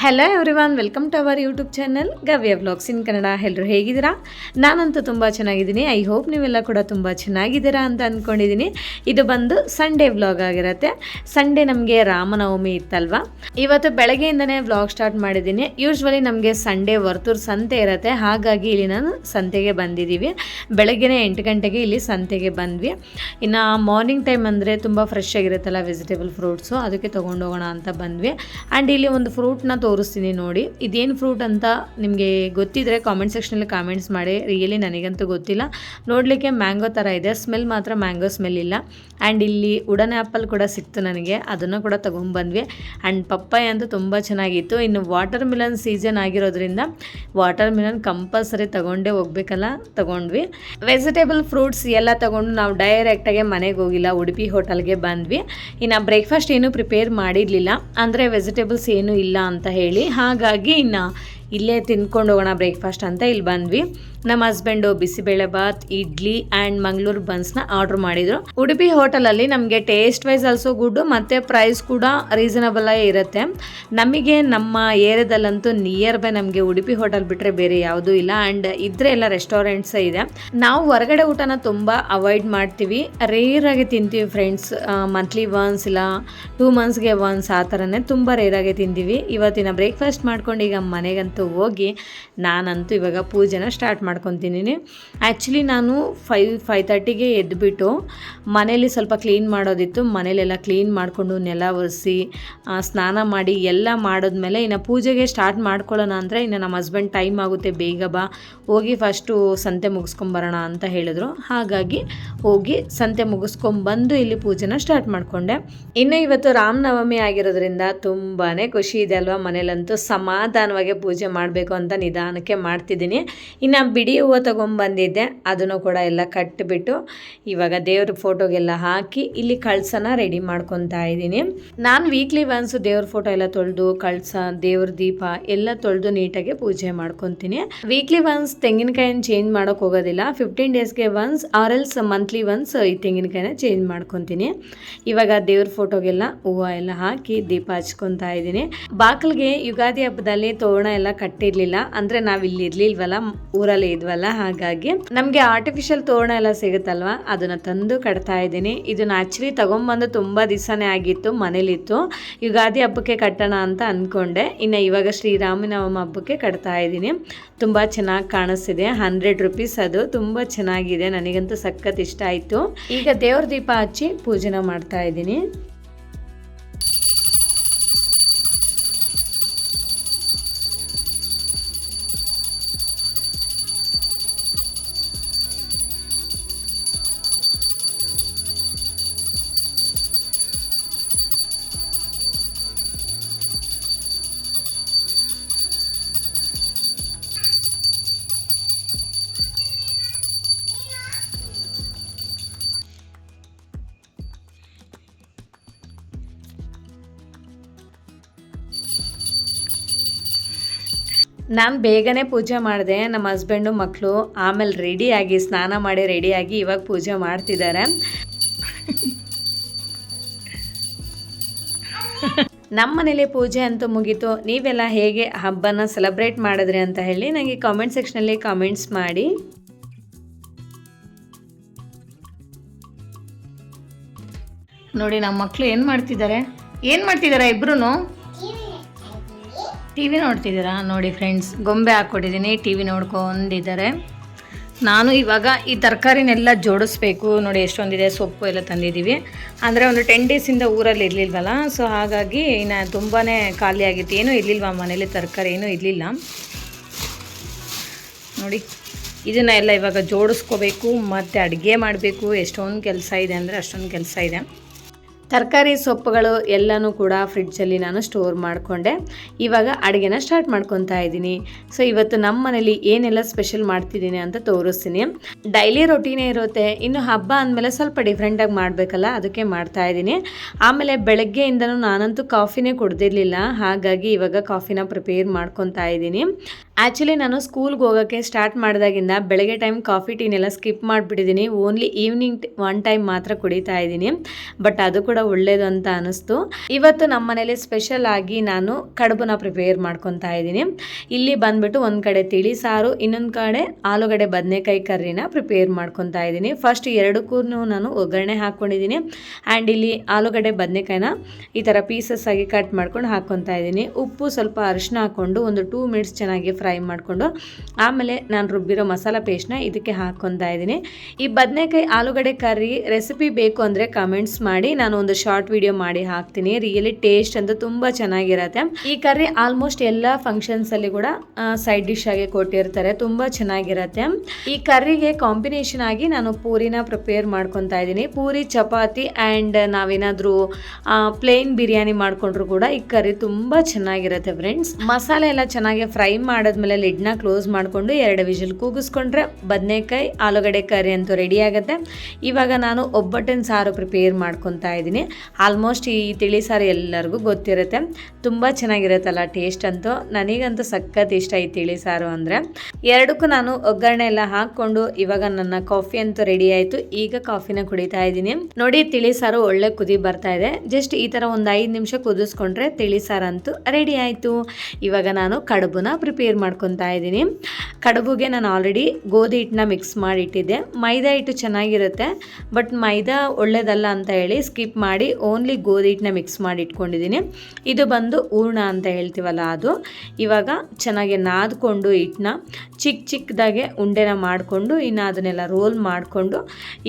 Hello everyone, welcome to our YouTube channel Gavya vlogs in Kannada. ಎಲ್ಲರೂ ಹೇಗಿದ್ದೀರಾ? ನಾನಂತೂ ತುಂಬ ಚೆನ್ನಾಗಿದ್ದೀನಿ. ಐ ಹೋಪ್ ನೀವೆಲ್ಲ ಕೂಡ ತುಂಬ ಚೆನ್ನಾಗಿದ್ದೀರಾ ಅಂತ ಅಂದ್ಕೊಂಡಿದ್ದೀನಿ. ಇದು ಬಂದು ಸಂಡೇ ವ್ಲಾಗ್ ಆಗಿರುತ್ತೆ. ಸಂಡೇ ನಮಗೆ ರಾಮನವಮಿ ಇತ್ತಲ್ವ, ಇವತ್ತು ಬೆಳಗ್ಗೆಯಿಂದನೇ ವ್ಲಾಗ್ ಸ್ಟಾರ್ಟ್ ಮಾಡಿದ್ದೀನಿ. ಯೂಶ್ವಲಿ ನಮಗೆ ಸಂಡೇ ವರ್ತೂರು ಸಂತೆ ಇರುತ್ತೆ, ಹಾಗಾಗಿ ಇಲ್ಲಿ ನಾನು ಸಂತೆಗೆ ಬಂದಿದ್ದೀವಿ. ಬೆಳಗ್ಗೆನೇ 8 ಗಂಟೆಗೆ ಇಲ್ಲಿ ಸಂತೆಗೆ ಬಂದ್ವಿ. ಇನ್ನು ಮಾರ್ನಿಂಗ್ ಟೈಮ್ ಅಂದರೆ ತುಂಬ ಫ್ರೆಶ್ ಆಗಿರುತ್ತಲ್ಲ ವೆಜಿಟೇಬಲ್ ಫ್ರೂಟ್ಸು, ಅದಕ್ಕೆ ತೊಗೊಂಡೋಗೋಣ ಅಂತ ಬಂದ್ವಿ. ಆ್ಯಂಡ್ ಇಲ್ಲಿ ಒಂದು ಫ್ರೂಟ್ನ ತೋರಿಸ್ತೀನಿ ನೋಡಿ. ಇದೇನು ಫ್ರೂಟ್ ಅಂತ ನಿಮಗೆ ಗೊತ್ತಿದ್ರೆ ಕಾಮೆಂಟ್ ಸೆಕ್ಷನಲ್ಲಿ ಕಾಮೆಂಟ್ಸ್ ಮಾಡಿ. ರಿಯಲಿ ನನಗಂತೂ ಗೊತ್ತಿಲ್ಲ. ನೋಡಲಿಕ್ಕೆ ಮ್ಯಾಂಗೋ ಥರ ಇದೆ, ಸ್ಮೆಲ್ ಮಾತ್ರ ಮ್ಯಾಂಗೋ ಸ್ಮೆಲ್ ಇಲ್ಲ. ಆ್ಯಂಡ್ ಇಲ್ಲಿ ಉಡನ್ ಆ್ಯಪಲ್ ಕೂಡ ಸಿಕ್ತು ನನಗೆ, ಅದನ್ನು ಕೂಡ ತೊಗೊಂಡ್ಬಂದ್ವಿ. ಆ್ಯಂಡ್ ಪಪ್ಪಾಯ ಅಂತೂ ತುಂಬ ಚೆನ್ನಾಗಿತ್ತು. ಇನ್ನು ವಾಟರ್ ಮಿಲನ್ ಸೀಸನ್ ಆಗಿರೋದ್ರಿಂದ ವಾಟರ್ ಮಿಲನ್ ಕಂಪಲ್ಸರಿ ತೊಗೊಂಡೇ ಹೋಗ್ಬೇಕಲ್ಲ, ತೊಗೊಂಡ್ವಿ. ವೆಜಿಟೇಬಲ್ ಫ್ರೂಟ್ಸ್ ಎಲ್ಲ ತೊಗೊಂಡು ನಾವು ಡೈರೆಕ್ಟಾಗಿ ಮನೆಗೆ ಹೋಗಿಲ್ಲ, ಉಡುಪಿ ಹೋಟೆಲ್ಗೆ ಬಂದ್ವಿ. ಇನ್ನು ಬ್ರೇಕ್ಫಾಸ್ಟ್ ಏನೂ ಪ್ರಿಪೇರ್ ಮಾಡಿರಲಿಲ್ಲ, ಅಂದರೆ ವೆಜಿಟೇಬಲ್ಸ್ ಏನೂ ಇಲ್ಲ ಅಂತ ಹೇಳಿ. ಹಾಗಾಗಿ ಇನ್ನು ಇಲ್ಲೇ ತಿಂದ್ಕೊಂಡು ಹೋಗೋಣ ಬ್ರೇಕ್ಫಾಸ್ಟ್ ಅಂತ ಇಲ್ಲಿ ಬಂದ್ವಿ. ನಮ್ಮ ಹಸ್ಬೆಂಡು ಬಿಸಿಬೇಳೆಬಾತ್, ಇಡ್ಲಿ ಆ್ಯಂಡ್ ಮಂಗಳೂರು ಬನ್ಸ್ನ ಆರ್ಡ್ರ್ ಮಾಡಿದರು. ಉಡುಪಿ ಹೋಟೆಲಲ್ಲಿ ನಮಗೆ ಟೇಸ್ಟ್ ವೈಸ್ ಆಲ್ಸೋ ಗುಡ್, ಮತ್ತು ಪ್ರೈಸ್ ಕೂಡ ರೀಸನಬಲಾಗೇ ಇರುತ್ತೆ. ನಮಗೆ ನಮ್ಮ ಏರಿಯಾದಲ್ಲಂತೂ ನಿಯರ್ ಬೈ ನಮಗೆ ಉಡುಪಿ ಹೋಟೆಲ್ ಬಿಟ್ಟರೆ ಬೇರೆ ಯಾವುದೂ ಇಲ್ಲ. ಆ್ಯಂಡ್ ಇದ್ರೆ ಎಲ್ಲ ರೆಸ್ಟೋರೆಂಟ್ಸೇ ಇದೆ. ನಾವು ಹೊರಗಡೆ ಊಟನ ತುಂಬ ಅವಾಯ್ಡ್ ಮಾಡ್ತೀವಿ, ರೇರಾಗಿ ತಿಂತೀವಿ ಫ್ರೆಂಡ್ಸ್. ಮಂತ್ಲಿ ಒನ್ಸ್ ಇಲ್ಲ 2 ಮಂತ್ಸ್ಗೆ ಒನ್ಸ್ ಆ ಥರನೇ ತುಂಬ ರೇರಾಗಿ ತಿಂತೀವಿ. ಇವತ್ತಿನ ಬ್ರೇಕ್ಫಾಸ್ಟ್ ಮಾಡ್ಕೊಂಡು ಈಗ ಮನೆಗಂತೂ ಹೋಗಿ ನಾನಂತೂ ಇವಾಗ ಪೂಜೆನ ಸ್ಟಾರ್ಟ್ ಮಾಡ್ಕೊತೀನಿ. ಆ್ಯಕ್ಚುಲಿ ನಾನು 5:30ಗೆ ಎದ್ದುಬಿಟ್ಟು ಮನೇಲಿ ಸ್ವಲ್ಪ ಕ್ಲೀನ್ ಮಾಡೋದಿತ್ತು. ಮನೇಲೆಲ್ಲ ಕ್ಲೀನ್ ಮಾಡಿಕೊಂಡು ನೆಲ ಒರೆಸಿ ಸ್ನಾನ ಮಾಡಿ ಎಲ್ಲ ಮಾಡಿದ್ಮೇಲೆ ಇನ್ನು ಪೂಜೆಗೆ ಸ್ಟಾರ್ಟ್ ಮಾಡ್ಕೊಳ್ಳೋಣ ಅಂದರೆ ಇನ್ನು ನಮ್ಮ ಹಸ್ಬೆಂಡ್ ಟೈಮ್ ಆಗುತ್ತೆ, ಬೇಗ ಬಾ, ಹೋಗಿ ಫಸ್ಟು ಸಂತೆ ಮುಗಿಸ್ಕೊಂಬರೋಣ ಅಂತ ಹೇಳಿದ್ರು. ಹಾಗಾಗಿ ಹೋಗಿ ಸಂತೆ ಮುಗಿಸ್ಕೊಂಬಂದು ಇಲ್ಲಿ ಪೂಜೆನ ಸ್ಟಾರ್ಟ್ ಮಾಡಿಕೊಂಡೆ. ಇನ್ನು ಇವತ್ತು ರಾಮನವಮಿ ಆಗಿರೋದ್ರಿಂದ ತುಂಬಾ ಖುಷಿ ಇದೆ ಅಲ್ವಾ. ಮನೇಲಂತೂ ಸಮಾಧಾನವಾಗಿ ಪೂಜೆ ಮಾಡಬೇಕು ಅಂತ ನಿಧಾನಕ್ಕೆ ಮಾಡ್ತಿದ್ದೀನಿ. ಇನ್ನು ಬಿಡಿ ಹೂವು ತೊಗೊಂಬಂದಿದ್ದೆ, ಅದನ್ನು ಕೂಡ ಎಲ್ಲ ಕಟ್ಟಿಬಿಟ್ಟು ಇವಾಗ ದೇವ್ರ ಫೋಟೋಗೆಲ್ಲ ಹಾಕಿ ಇಲ್ಲಿ ಕಳಸನ ರೆಡಿ ಮಾಡ್ಕೊತಾ ಇದ್ದೀನಿ. ನಾನು ವೀಕ್ಲಿ ಒನ್ಸ್ ದೇವ್ರ ಫೋಟೋ ಎಲ್ಲ ತೊಳೆದು ಕಳಸ, ದೇವ್ರ ದೀಪ ಎಲ್ಲ ತೊಳೆದು ನೀಟಾಗಿ ಪೂಜೆ ಮಾಡ್ಕೊತೀನಿ. ವೀಕ್ಲಿ ಒನ್ಸ್ ತೆಂಗಿನಕಾಯಿನ ಚೇಂಜ್ ಮಾಡೋಕೆ ಹೋಗೋದಿಲ್ಲ, 15 ಡೇಸ್ಗೆ once or else monthly once ಈ ತೆಂಗಿನಕಾಯಿನ ಚೇಂಜ್ ಮಾಡ್ಕೊತೀನಿ. ಇವಾಗ ದೇವ್ರ ಫೋಟೋಗೆಲ್ಲ ಹೂವು ಎಲ್ಲ ಹಾಕಿ ದೀಪ ಹಚ್ಕೊತಾ ಇದ್ದೀನಿ. ಬಾಗಿಲಿಗೆ ಯುಗಾದಿ ಹಬ್ಬದಲ್ಲಿ ತೋರಣ ಎಲ್ಲ ಕಟ್ಟಿರ್ಲಿಲ್ಲ, ಅಂದರೆ ನಾವು ಇಲ್ಲಿ ಇರ್ಲಿಲ್ವಲ್ಲ, ಊರಲ್ಲಿ ಇದ್ವಲ್ಲ, ಹಾಗಾಗಿ ನಮಗೆ ಆರ್ಟಿಫಿಷಿಯಲ್ ತೋರಣ ಎಲ್ಲ ಸಿಗುತ್ತಲ್ವ, ಅದನ್ನ ತಂದು ಕಟ್ತಾ ಇದ್ದೀನಿ. ಇದನ್ನ ಆಕ್ಚುಲಿ ತಗೊಂಡ್ಬಂದು ತುಂಬಾ ದಿವಸನೇ ಆಗಿತ್ತು, ಮನೇಲಿತ್ತು. ಯುಗಾದಿ ಹಬ್ಬಕ್ಕೆ ಕಟ್ಟೋಣ ಅಂತ ಅಂದ್ಕೊಂಡೆ. ಇನ್ನು ಇವಾಗ ಶ್ರೀರಾಮನವಮಿ ಹಬ್ಬಕ್ಕೆ ಕಟ್ತಾ ಇದ್ದೀನಿ. ತುಂಬ ಚೆನ್ನಾಗಿ ಕಾಣಿಸ್ತಿದೆ, 100 ರೂಪೀಸ್ ಅದು, ತುಂಬ ಚೆನ್ನಾಗಿದೆ. ನನಗಂತೂ ಸಖತ್ ಇಷ್ಟ ಆಯಿತು. ಈಗ ದೇವ್ರ ದೀಪ ಹಚ್ಚಿ ಪೂಜೆನ ಮಾಡ್ತಾ ಇದ್ದೀನಿ. ನಾನು ಬೇಗನೆ ಪೂಜೆ ಮಾಡಿದೆ. ನಮ್ಮ ಹಸ್ಬೆಂಡು ಮಕ್ಕಳು ಆಮೇಲೆ ರೆಡಿಯಾಗಿ ಸ್ನಾನ ಮಾಡಿ ರೆಡಿಯಾಗಿ ಇವಾಗ ಪೂಜೆ ಮಾಡ್ತಿದ್ದಾರೆ. ನಮ್ಮ ಮನೇಲಿ ಪೂಜೆ ಅಂತೂ ಮುಗೀತು. ನೀವೆಲ್ಲ ಹೇಗೆ ಹಬ್ಬನ ಸೆಲೆಬ್ರೇಟ್ ಮಾಡಿದ್ರಿ ಅಂತ ಹೇಳಿ ನನಗೆ ಕಾಮೆಂಟ್ ಸೆಕ್ಷನಲ್ಲಿ ಕಾಮೆಂಟ್ಸ್ ಮಾಡಿ. ನೋಡಿ ನಮ್ಮ ಮಕ್ಕಳು ಏನು ಮಾಡ್ತಿದ್ದಾರೆ ಇಬ್ರು ಟಿ ವಿ ನೋಡ್ತಿದ್ದೀರಾ. ನೋಡಿ ಫ್ರೆಂಡ್ಸ್, ಗೊಂಬೆ ಹಾಕ್ಕೊಟ್ಟಿದ್ದೀನಿ, ಟಿ ವಿ ನೋಡ್ಕೊಂಡಿದ್ದಾರೆ. ನಾನು ಇವಾಗ ಈ ತರಕಾರಿನೆಲ್ಲ ಜೋಡಿಸ್ಬೇಕು. ನೋಡಿ ಎಷ್ಟೊಂದಿದೆ, ಸೊಪ್ಪು ಎಲ್ಲ ತಂದಿದ್ದೀವಿ. ಅಂದರೆ ಒಂದು 10 ಡೇಸಿಂದ ಊರಲ್ಲಿ ಇರಲಿಲ್ವಲ್ಲ, ಸೊ ಹಾಗಾಗಿ ಇನ್ನು ತುಂಬಾ ಖಾಲಿ ಆಗಿತ್ತು. ಏನೂ ಇರಲಿಲ್ವ ಮನೇಲಿ, ತರಕಾರಿ ಏನೂ ಇರಲಿಲ್ಲ. ನೋಡಿ ಇದನ್ನು ಎಲ್ಲ ಇವಾಗ ಜೋಡಿಸ್ಕೋಬೇಕು, ಮತ್ತು ಅಡುಗೆ ಮಾಡಬೇಕು. ಎಷ್ಟೊಂದು ಕೆಲಸ ಇದೆ ಅಂದರೆ ಅಷ್ಟೊಂದು ಕೆಲಸ ಇದೆ. ತರಕಾರಿ ಸೊಪ್ಪುಗಳು ಎಲ್ಲನೂ ಕೂಡ ಫ್ರಿಡ್ಜಲ್ಲಿ ನಾನು ಸ್ಟೋರ್ ಮಾಡಿಕೊಂಡೆ. ಇವಾಗ ಅಡುಗೆನ ಸ್ಟಾರ್ಟ್ ಮಾಡ್ಕೊತಾ ಇದ್ದೀನಿ. ಸೊ ಇವತ್ತು ನಮ್ಮ ಮನೇಲಿ ಏನೆಲ್ಲ ಸ್ಪೆಷಲ್ ಮಾಡ್ತಿದ್ದೀನಿ ಅಂತ ತೋರಿಸ್ತೀನಿ. ಡೈಲಿ ರೊಟೀನೇ ಇರುತ್ತೆ, ಇನ್ನು ಹಬ್ಬ ಅಂದಮೇಲೆ ಸ್ವಲ್ಪ ಡಿಫ್ರೆಂಟಾಗಿ ಮಾಡಬೇಕಲ್ಲ, ಅದಕ್ಕೆ ಮಾಡ್ತಾ ಇದ್ದೀನಿ. ಆಮೇಲೆ ಬೆಳಗ್ಗೆಯಿಂದನೂ ನಾನಂತೂ ಕಾಫಿನೇ ಕುಡ್ದಿರಲಿಲ್ಲ, ಹಾಗಾಗಿ ಇವಾಗ ಕಾಫಿನ ಪ್ರಿಪೇರ್ ಮಾಡ್ಕೊತಾ ಇದ್ದೀನಿ. ಆ್ಯಕ್ಚುಲಿ ನಾನು ಸ್ಕೂಲ್ಗೆ ಹೋಗೋಕ್ಕೆ ಸ್ಟಾರ್ಟ್ ಮಾಡಿದಾಗಿಂದ ಬೆಳಗ್ಗೆ ಟೈಮ್ ಕಾಫಿ ಟೀನೆಲ್ಲ ಸ್ಕಿಪ್ ಮಾಡಿಬಿಟ್ಟಿದ್ದೀನಿ. ಓನ್ಲಿ ಈವ್ನಿಂಗ್ 1 ಟೈಮ್ ಮಾತ್ರ ಕುಡಿತಾ ಇದ್ದೀನಿ. ಬಟ್ ಅದು ಕೂಡ ಒಳ್ಳೇದು ಅಂತ ಅನಿಸ್ತು. ಇವತ್ತು ನಮ್ಮ ಮನೇಲಿ ಸ್ಪೆಷಲ್ ಆಗಿ ನಾನು ಕಡುಬನ್ನ ಪ್ರಿಪೇರ್ ಮಾಡ್ಕೊತಾ ಇದ್ದೀನಿ. ಇಲ್ಲಿ ಬಂದ್ಬಿಟ್ಟು ಒಂದು ಕಡೆ ತಿಳಿ ಸಾರು, ಇನ್ನೊಂದು ಕಡೆ ಆಲೂಗಡ್ಡೆ ಬದನೆಕಾಯಿ ಕರ್ರಿನ ಪ್ರಿಪೇರ್ ಮಾಡ್ಕೊತಾ ಇದ್ದೀನಿ. ಫಸ್ಟ್ ಎರಡಕ್ಕೂ ನಾನು ಒಗ್ಗರಣೆ ಹಾಕ್ಕೊಂಡಿದ್ದೀನಿ. ಆ್ಯಂಡ್ ಇಲ್ಲಿ ಆಲೂಗಡ್ಡೆ ಬದನೆಕಾಯಿನ ಈ ಥರ ಪೀಸಸ್ ಆಗಿ ಕಟ್ ಮಾಡ್ಕೊಂಡು ಹಾಕ್ಕೊತಾ ಇದ್ದೀನಿ. ಉಪ್ಪು ಸ್ವಲ್ಪ ಅರಿಶಿನ ಹಾಕ್ಕೊಂಡು ಒಂದು 2 ಮಿನಿಟ್ಸ್ ಚೆನ್ನಾಗಿ ಫ್ರೈ ಮಾಡಿಕೊಂಡು ಆಮೇಲೆ ನಾನು ರುಬ್ಬಿರೋ ಮಸಾಲ ಪೇಸ್ಟ್ನ ಇದಕ್ಕೆ ಹಾಕ್ಕೊತಾ ಇದ್ದೀನಿ. ಈ ಬದನೆಕಾಯಿ ಆಲೂಗಡ್ಡೆ ಕರ್ರಿ ರೆಸಿಪಿ ಬೇಕು ಅಂದರೆ ಕಮೆಂಟ್ಸ್ ಮಾಡಿ, ನಾನು ಒಂದು ಶಾರ್ಟ್ ವಿಡಿಯೋ ಮಾಡಿ ಹಾಕ್ತೀನಿ. ರಿಯಲಿ ಟೇಸ್ಟ್ ಅಂತೂ ತುಂಬ ಚೆನ್ನಾಗಿರುತ್ತೆ. ಈ ಕರ್ರಿ ಆಲ್ಮೋಸ್ಟ್ ಎಲ್ಲ ಫಂಕ್ಷನ್ಸಲ್ಲಿ ಕೂಡ ಸೈಡ್ ಡಿಶ್ ಆಗಿ ಕೊಟ್ಟಿರ್ತಾರೆ, ತುಂಬ ಚೆನ್ನಾಗಿರುತ್ತೆ. ಈ ಕರ್ರಿಗೆ ಕಾಂಬಿನೇಷನ್ ಆಗಿ ನಾನು ಪೂರಿನ ಪ್ರಿಪೇರ್ ಮಾಡ್ಕೊತಾ ಇದ್ದೀನಿ. ಪೂರಿ, ಚಪಾತಿ ಆ್ಯಂಡ್ ನಾವೇನಾದರೂ ಪ್ಲೇನ್ ಬಿರಿಯಾನಿ ಮಾಡಿಕೊಂಡ್ರು ಕೂಡ ಈ ಕರ್ರಿ ತುಂಬ ಚೆನ್ನಾಗಿರುತ್ತೆ ಫ್ರೆಂಡ್ಸ್. ಮಸಾಲೆ ಎಲ್ಲ ಚೆನ್ನಾಗಿ ಫ್ರೈ ಮಾಡಿದ್ಮೇಲೆ ಲಿಡ್ನ ಕ್ಲೋಸ್ ಮಾಡಿಕೊಂಡು 2 ವಿಜಿಲ್ ಕೂಗಿಸ್ಕೊಂಡ್ರೆ ಬದನೆಕಾಯಿ ಆಲೂಗಡ್ಡೆ ಕರ್ರಿ ಅಂತೂ ರೆಡಿ ಆಗುತ್ತೆ. ಇವಾಗ ನಾನು ಒಬ್ಬಟ್ಟಿನ ಸಾರು ಪ್ರಿಪೇರ್ ಮಾಡ್ಕೊತಾ ಇದ್ದೀನಿ. ಆಲ್ಮೋಸ್ಟ್ ಈ ತಿಳಿ ಸಾರು ಎಲ್ಲರಿಗೂ ಗೊತ್ತಿರುತ್ತೆ, ತುಂಬ ಚೆನ್ನಾಗಿರುತ್ತಲ್ಲ ಟೇಸ್ಟ್ ಅಂತೂ. ನನಗಂತೂ ಸಖತ್ ಇಷ್ಟ ಈ ತಿಳಿ ಸಾರು ಅಂದರೆ. ಎರಡಕ್ಕೂ ನಾನು ಒಗ್ಗರಣೆ ಎಲ್ಲ ಹಾಕ್ಕೊಂಡು ಇವಾಗ ನನ್ನ ಕಾಫಿ ಅಂತೂ ರೆಡಿ ಆಯಿತು. ಈಗ ಕಾಫಿನ ಕುಡಿತಾ ಇದ್ದೀನಿ. ನೋಡಿ, ತಿಳಿ ಸಾರು ಒಳ್ಳೆ ಕುದಿ ಬರ್ತಾ ಇದೆ. ಜಸ್ಟ್ ಈ ಥರ ಒಂದು 5 ನಿಮಿಷ ಕುದಿಸ್ಕೊಂಡ್ರೆ ತಿಳಿ ಸಾರು ಅಂತೂ ರೆಡಿ ಆಯಿತು. ಇವಾಗ ನಾನು ಕಡುಬನ್ನ ಪ್ರಿಪೇರ್ ಮಾಡ್ಕೊತಾ ಇದ್ದೀನಿ. ಕಡುಬುಗೆ ನಾನು ಆಲ್ರೆಡಿ ಗೋಧಿ ಹಿಟ್ಟನ್ನ ಮಿಕ್ಸ್ ಮಾಡಿ ಇಟ್ಟಿದ್ದೆ. ಮೈದಾ ಹಿಟ್ಟು ಚೆನ್ನಾಗಿರುತ್ತೆ, ಬಟ್ ಮೈದಾ ಒಳ್ಳೇದಲ್ಲ ಅಂತ ಹೇಳಿ ಸ್ಕಿಪ್ ಮಾಡಿ ಓನ್ಲಿ ಗೋಧಿ ಹಿಟ್ಟನ್ನ ಮಿಕ್ಸ್ ಮಾಡಿ ಇಟ್ಕೊಂಡಿದ್ದೀನಿ. ಇದು ಬಂದು ಹೂರ್ಣ ಅಂತ ಹೇಳ್ತೀವಲ್ಲ ಅದು. ಇವಾಗ ಚೆನ್ನಾಗಿ ನಾದ್ಕೊಂಡು ಹಿಟ್ಟನ್ನ ಚಿಕ್ಕದಾಗೆ ಉಂಡೆನ ಮಾಡಿಕೊಂಡು ಇನ್ನು ಅದನ್ನೆಲ್ಲ ರೋಲ್ ಮಾಡಿಕೊಂಡು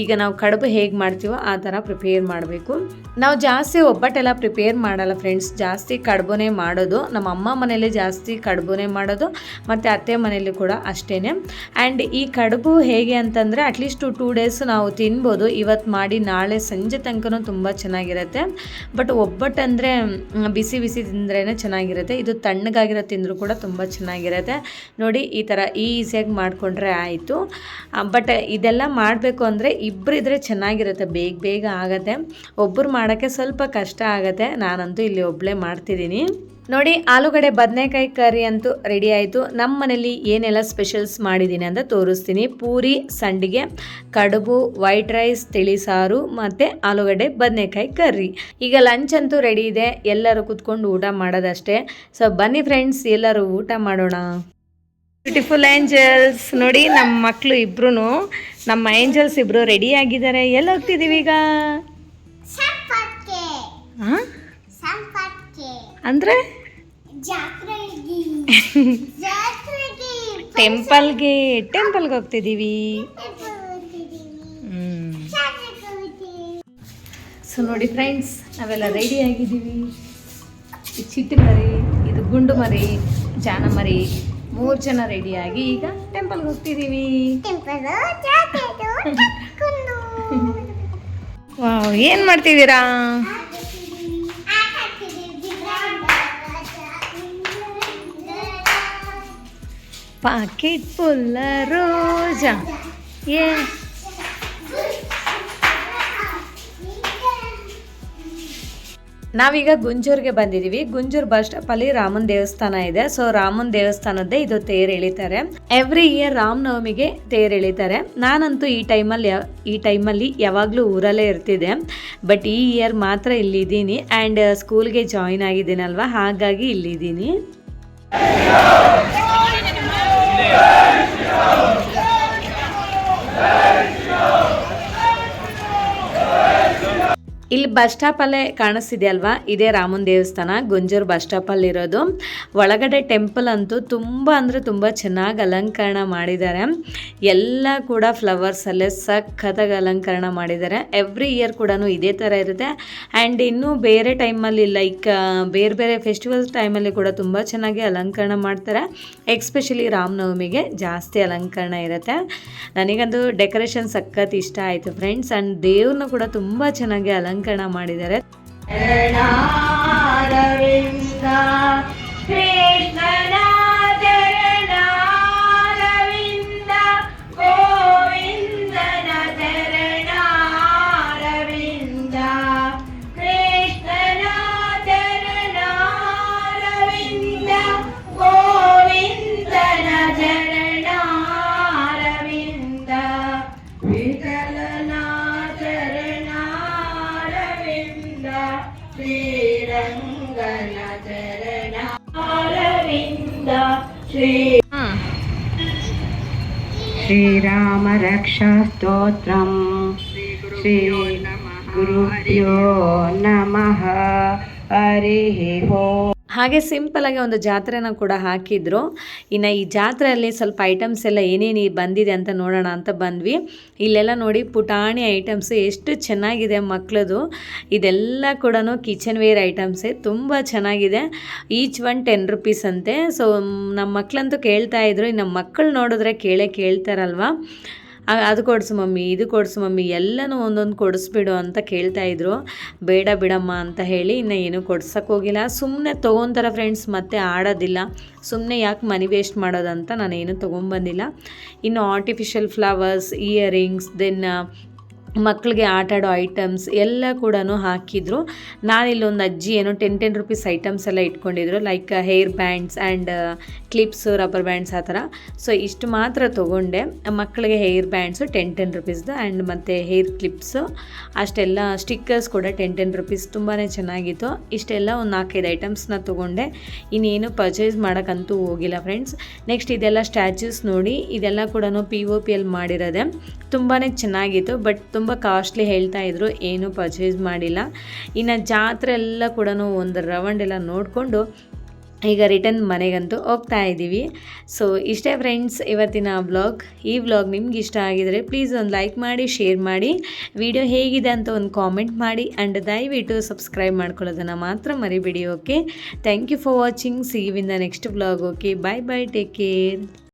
ಈಗ ನಾವು ಕಡುಬು ಹೇಗೆ ಮಾಡ್ತೀವೋ ಆ ಥರ ಪ್ರಿಪೇರ್ ಮಾಡಬೇಕು. ನಾವು ಜಾಸ್ತಿ ಒಬ್ಬಟ್ಟೆಲ್ಲ ಪ್ರಿಪೇರ್ ಮಾಡಲ್ಲ ಫ್ರೆಂಡ್ಸ್, ಜಾಸ್ತಿ ಕಡುಬುನೇ ಮಾಡೋದು. ನಮ್ಮ ಅಮ್ಮ ಮನೇಲಿ ಜಾಸ್ತಿ ಕಡುಬುನೇ ಮಾಡೋದು, ಮತ್ತು ಅತ್ತೆ ಮನೇಲಿ ಕೂಡ ಅಷ್ಟೇ. ಆ್ಯಂಡ್ ಈ ಕಡುಬು ಹೇಗೆ ಅಂತಂದರೆ ಅಟ್ಲೀಸ್ಟ್ 2 ಡೇಸ್ ನಾವು ತಿನ್ಬೋದು. ಇವತ್ತು ಮಾಡಿ ನಾಳೆ ಸಂಜೆ ತನಕನೂ ತುಂಬ ಚೆನ್ನಾಗಿರುತ್ತೆ. ಬಟ್ ಒಬ್ಬಟ್ಟು ಅಂದರೆ ಬಿಸಿ ಬಿಸಿ ತಿಂದ್ರೇ ಚೆನ್ನಾಗಿರುತ್ತೆ. ಇದು ತಣ್ಣಗಾಗಿರೋ ತಿಂದರೂ ಕೂಡ ತುಂಬ ಚೆನ್ನಾಗಿರುತ್ತೆ. ನೋಡಿ, ಈ ಥರ ಈಸಿಯಾಗಿ ಮಾಡಿಕೊಂಡ್ರೆ ಆಯಿತು. ಬಟ್ ಇದೆಲ್ಲ ಮಾಡಬೇಕು ಅಂದರೆ ಇಬ್ಬರು ಇದ್ದರೆ ಚೆನ್ನಾಗಿರುತ್ತೆ, ಬೇಗ ಆಗುತ್ತೆ. ಒಬ್ಬರು ಮಾಡೋಕ್ಕೆ ಸ್ವಲ್ಪ ಕಷ್ಟ ಆಗುತ್ತೆ. ನಾನಂತೂ ಇಲ್ಲಿ ಒಬ್ಬಳೇ ಮಾಡ್ತಿದ್ದೀನಿ. ನೋಡಿ, ಆಲೂಗಡ್ಡೆ ಬದನೆಕಾಯಿ ಕರ್ರಿ ಅಂತೂ ರೆಡಿ ಆಯಿತು. ನಮ್ಮ ಮನೇಲಿ ಏನೆಲ್ಲ ಸ್ಪೆಷಲ್ಸ್ ಮಾಡಿದ್ದೀನಿ ಅಂತ ತೋರಿಸ್ತೀನಿ. ಪೂರಿ, ಸಂಡಿಗೆ, ಕಡುಬು, ವೈಟ್ ರೈಸ್, ತಿಳಿ ಸಾರು ಮತ್ತು ಆಲೂಗಡ್ಡೆ ಬದನೆಕಾಯಿ ಕರ್ರಿ. ಈಗ ಲಂಚ್ ಅಂತೂ ರೆಡಿ ಇದೆ, ಎಲ್ಲರೂ ಕೂತ್ಕೊಂಡು ಊಟ ಮಾಡೋದಷ್ಟೇ. ಸೊ ಬನ್ನಿ ಫ್ರೆಂಡ್ಸ್, ಎಲ್ಲರೂ ಊಟ ಮಾಡೋಣ. ಬ್ಯೂಟಿಫುಲ್ ಏಂಜಲ್ಸ್ ನೋಡಿ, ನಮ್ಮ ಮಕ್ಕಳು ಇಬ್ರು, ನಮ್ಮ ಏಂಜಲ್ಸ್ ಇಬ್ರು ರೆಡಿ ಆಗಿದ್ದಾರೆ. ಎಲ್ಲಿ ಹೋಗ್ತಿದ್ದೀವಿ ಈಗ? ಅಂದರೆ ಟೆಂಪಲ್ಗೆ ಹೋಗ್ತಿದ್ದೀವಿ. ಸೊ ನೋಡಿ ಫ್ರೆಂಡ್ಸ್, ನಾವೆಲ್ಲ ರೆಡಿ ಆಗಿದ್ದೀವಿ. ಇದು ಚಿಟ್ಟು ಮರಿ, ಇದು ಗುಂಡು ಮರಿ, ಜಾನ ಮರಿ, 3 ಜನ ರೆಡಿಯಾಗಿ ಈಗ ಟೆಂಪಲ್ಗೆ ಹೋಗ್ತಿದ್ದೀವಿ. ವಾವ್, ಏನು ಮಾಡ್ತಿದ್ದೀರಾ? ಪಾಕೆಟ್ ಫುಲ್ಲ ರೋಜಾ. ನಾವೀಗ ಗುಂಜೂರಿಗೆ ಬಂದಿದ್ದೀವಿ. ಗುಂಜೂರು ಬಸ್ ಸ್ಟಾಪಲ್ಲಿ ರಾಮನ ದೇವಸ್ಥಾನ ಇದೆ. ಸೊ ರಾಮನ ದೇವಸ್ಥಾನದ್ದೇ ಇದು ತೇರು ಎಳಿತಾರೆ. ಎವ್ರಿ ಇಯರ್ ರಾಮನವಮಿಗೆ ತೇರು ಎಳಿತಾರೆ. ನಾನಂತೂ ಈ ಟೈಮಲ್ಲಿ ಯಾವಾಗಲೂ ಊರಲ್ಲೇ ಇರ್ತಿದ್ದೆ, ಬಟ್ ಈ ಇಯರ್ ಮಾತ್ರ ಇಲ್ಲಿದ್ದೀನಿ. ಆ್ಯಂಡ್ ಸ್ಕೂಲ್ಗೆ ಜಾಯಿನ್ ಆಗಿದ್ದೀನಲ್ವ, ಹಾಗಾಗಿ ಇಲ್ಲಿದ್ದೀನಿ. ಇಲ್ಲಿ ಬಸ್ ಸ್ಟಾಪಲ್ಲೇ ಕಾಣಿಸ್ತಿದೆ ಅಲ್ವಾ, ಇದೇ ರಾಮನ ದೇವಸ್ಥಾನ ಗುಂಜೂರು ಬಸ್ ಸ್ಟಾಪಲ್ಲಿ ಇರೋದು. ಒಳಗಡೆ ಟೆಂಪಲ್ ಅಂತೂ ತುಂಬ ಅಂದರೆ ತುಂಬ ಚೆನ್ನಾಗಿ ಅಲಂಕರಣ ಮಾಡಿದ್ದಾರೆ. ಎಲ್ಲ ಕೂಡ ಫ್ಲವರ್ಸಲ್ಲೇ ಸಖತ್ತಾಗಿ ಅಲಂಕರಣ ಮಾಡಿದ್ದಾರೆ. ಎವ್ರಿ ಇಯರ್ ಕೂಡ ಇದೇ ಥರ ಇರುತ್ತೆ. ಆ್ಯಂಡ್ ಇನ್ನೂ ಬೇರೆ ಟೈಮಲ್ಲಿ ಲೈಕ್ ಬೇರೆ ಫೆಸ್ಟಿವಲ್ಸ್ ಟೈಮಲ್ಲಿ ಕೂಡ ತುಂಬ ಚೆನ್ನಾಗಿ ಅಲಂಕರಣ ಮಾಡ್ತಾರೆ. ಎಕ್ಸ್ಪೆಷಲಿ ರಾಮನವಮಿಗೆ ಜಾಸ್ತಿ ಅಲಂಕರಣ ಇರುತ್ತೆ. ನನಗಂತೂ ಡೆಕೋರೇಷನ್ ಸಖತ್ ಇಷ್ಟ ಆಯಿತು ಫ್ರೆಂಡ್ಸ್. ಆ್ಯಂಡ್ ದೇವ್ರನ್ನ ಕೂಡ ತುಂಬ ಚೆನ್ನಾಗಿ ಅಲಂಕರಣ ಮಾಡಿದ್ದಾರೆ. ಶ್ರೀರಂಗನ ಚರಣ ಅರವಿಂದ ಶ್ರೀ ಶ್ರೀರಾಮ ರಕ್ಷಾ ಸ್ತೋತ್ರಂ ಶ್ರೀ ಗುರುಭ್ಯೋ ನಮಃ ಹರಿ ಓಂ. ಹಾಗೆ ಸಿಂಪಲಾಗಿ ಒಂದು ಜಾತ್ರೆನ ಕೂಡ ಹಾಕಿದ್ರು. ಇನ್ನು ಈ ಜಾತ್ರೆಯಲ್ಲಿ ಸ್ವಲ್ಪ ಐಟಮ್ಸ್ ಎಲ್ಲ ಏನೇನು ಬಂದಿದೆ ಅಂತ ನೋಡೋಣ ಅಂತ ಬಂದ್ವಿ. ಇಲ್ಲೆಲ್ಲ ನೋಡಿ ಪುಟಾಣಿ ಐಟಮ್ಸ್ ಎಷ್ಟು ಚೆನ್ನಾಗಿದೆ ಮಕ್ಕಳದು. ಇದೆಲ್ಲ ಕೂಡ ಕಿಚನ್ ವೇರ್ ಐಟಮ್ಸೇ, ತುಂಬ ಚೆನ್ನಾಗಿದೆ. ಈಚ್ ಒನ್ 10 ರೂಪೀಸ್ ಅಂತೆ. ಸೊ ನಮ್ಮ ಮಕ್ಕಳಂತೂ ಕೇಳ್ತಾ ಇದ್ರು, ನಮ್ಮ ಮಕ್ಕಳು ನೋಡಿದ್ರೆ ಕೇಳ್ತಾರಲ್ವ, ಅದು ಕೊಡಿಸು ಮಮ್ಮಿ, ಇದು ಕೊಡಿಸು ಮಮ್ಮಿ, ಎಲ್ಲನೂ ಒಂದೊಂದು ಕೊಡಿಸ್ಬಿಡು ಅಂತ ಕೇಳ್ತಾಯಿದ್ರು. ಬೇಡ ಬಿಡಮ್ಮ ಅಂತ ಹೇಳಿ ಇನ್ನು ಏನೂ ಕೊಡ್ಸೋಕ್ಕೆ ಹೋಗಿಲ್ಲ. ಸುಮ್ಮನೆ ತೊಗೊತಾರೆ ಫ್ರೆಂಡ್ಸ್, ಮತ್ತೆ ಆಡೋದಿಲ್ಲ. ಸುಮ್ಮನೆ ಯಾಕೆ ಮನಿ ವೇಸ್ಟ್ ಮಾಡೋದಂತ ನಾನೇನು ತೊಗೊಂಬಂದಿಲ್ಲ. ಇನ್ನು ಆರ್ಟಿಫಿಷಿಯಲ್ ಫ್ಲವರ್ಸ್, ಇಯರಿಂಗ್ಸ್, ದೆನ್ ಮಕ್ಕಳಿಗೆ ಆಟಾಡೋ ಐಟಮ್ಸ್ ಎಲ್ಲ ಕೂಡ ಹಾಕಿದ್ರು. ನಾನಿಲ್ಲೊಂದು ಅಜ್ಜಿ ಏನೋ 10 ರೂಪೀಸ್ ಐಟಮ್ಸ್ ಎಲ್ಲ ಇಟ್ಕೊಂಡಿದ್ರು, like hair bands and clips, rubber bands ಆ ಥರ. ಸೊ ಇಷ್ಟು ಮಾತ್ರ ತೊಗೊಂಡೆ. ಮಕ್ಕಳಿಗೆ ಹೇರ್ ಬ್ಯಾಂಡ್ಸು 10 ರೂಪೀಸ್ದು ಆ್ಯಂಡ್ ಮತ್ತು ಹೇರ್ ಕ್ಲಿಪ್ಸು ಅಷ್ಟೆಲ್ಲ, ಸ್ಟಿಕ್ಕರ್ಸ್ ಕೂಡ 10 ರೂಪೀಸ್, ತುಂಬಾ ಚೆನ್ನಾಗಿತ್ತು. ಇಷ್ಟೆಲ್ಲ ಒಂದು 4-5 ಐಟಮ್ಸ್ನ ತೊಗೊಂಡೆ. ಇನ್ನೇನು ಪರ್ಚೇಸ್ ಮಾಡೋಕ್ಕಂತೂ ಹೋಗಿಲ್ಲ ಫ್ರೆಂಡ್ಸ್. ನೆಕ್ಸ್ಟ್ ಇದೆಲ್ಲ ಸ್ಟ್ಯಾಚ್ಯೂಸ್ ನೋಡಿ, ಇದೆಲ್ಲ ಕೂಡ POPಯಲ್ಲಿ ಮಾಡಿರೋದೆ, ತುಂಬಾ ಚೆನ್ನಾಗಿತ್ತು. ಬಟ್ ತುಂಬ ಕಾಸ್ಟ್ಲಿ ಹೇಳ್ತಾ ಇದ್ರು, ಏನೂ ಪರ್ಚೇಸ್ ಮಾಡಿಲ್ಲ. ಇನ್ನು ಜಾತ್ರೆ ಎಲ್ಲ ಕೂಡ ಒಂದು ರೌಂಡ್ ಎಲ್ಲ ನೋಡಿಕೊಂಡು ಈಗ ರಿಟರ್ನ್ ಮನೆಗಂತೂ ಹೋಗ್ತಾ ಇದ್ದೀವಿ. ಸೊ ಇಷ್ಟೇ ಫ್ರೆಂಡ್ಸ್ ಇವತ್ತಿನ ವ್ಲಾಗ್. ಈ ವ್ಲಾಗ್ ನಿಮ್ಗೆ ಇಷ್ಟ ಆಗಿದರೆ ಪ್ಲೀಸ್ ಒಂದು ಲೈಕ್ ಮಾಡಿ, ಶೇರ್ ಮಾಡಿ, ವಿಡಿಯೋ ಹೇಗಿದೆ ಅಂತ ಒಂದು ಕಾಮೆಂಟ್ ಮಾಡಿ, ಆ್ಯಂಡ್ ದಯವಿಟ್ಟು ಸಬ್ಸ್ಕ್ರೈಬ್ ಮಾಡ್ಕೊಳ್ಳೋದನ್ನು ಮಾತ್ರ ಮರಿಬೇಡಿ. Okay, thank you for watching. See you in the next vlog. Okay, bye bye, take care.